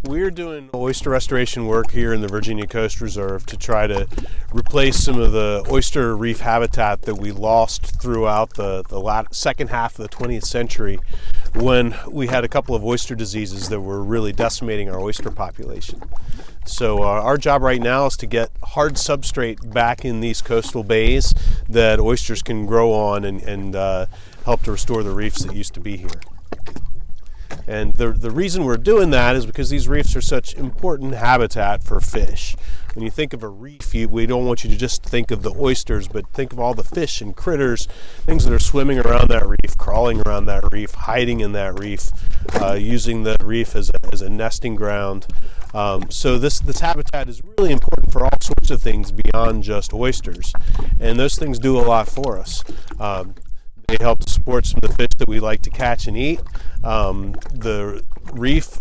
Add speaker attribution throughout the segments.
Speaker 1: We're doing oyster restoration work here in the Virginia Coast Reserve to try to replace some of the oyster reef habitat that we lost throughout the second half of the 20th century when we had a couple of oyster diseases that were really decimating our oyster population. So our job right now is to get hard substrate back in these coastal bays that oysters can grow on and help to restore the reefs that used to be here. And the reason we're doing that is because these reefs are such important habitat for fish. When you think of a reef, we don't want you to just think of the oysters, but think of all the fish and critters, things that are swimming around that reef, crawling around that reef, hiding in that reef, using the reef as a nesting ground. So this habitat is really important for all sorts of things beyond just oysters. And those things do a lot for us. They help to support some of the fish that we like to catch and eat. The reef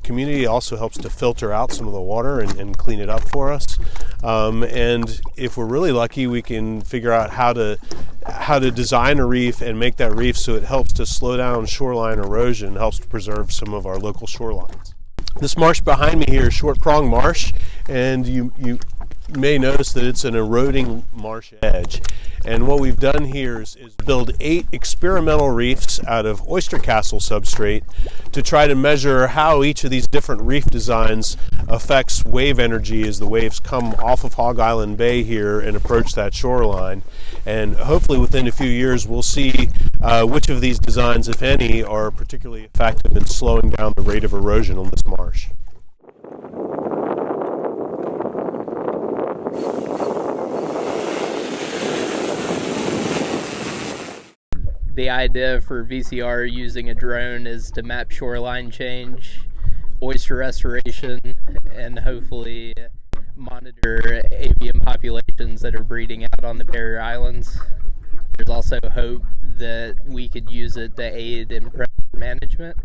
Speaker 1: community also helps to filter out some of the water and clean it up for us. And if we're really lucky, we can figure out how to design a reef and make that reef so it helps to slow down shoreline erosion, helps to preserve some of our local shorelines. This marsh behind me here is short Prong Marsh, and you may notice that it's an eroding marsh edge. And what we've done here is build 8 experimental reefs out of oyster castle substrate to try to measure how each of these different reef designs affects wave energy as the waves come off of Hog Island Bay here and approach that shoreline. And hopefully within a few years we'll see which of these designs, if any, are particularly effective in slowing down the rate of erosion on this marsh.
Speaker 2: The idea for VCR using a drone is to map shoreline change, oyster restoration, and hopefully monitor avian populations that are breeding out on the barrier islands. There's also hope that we could use it to aid in predator management.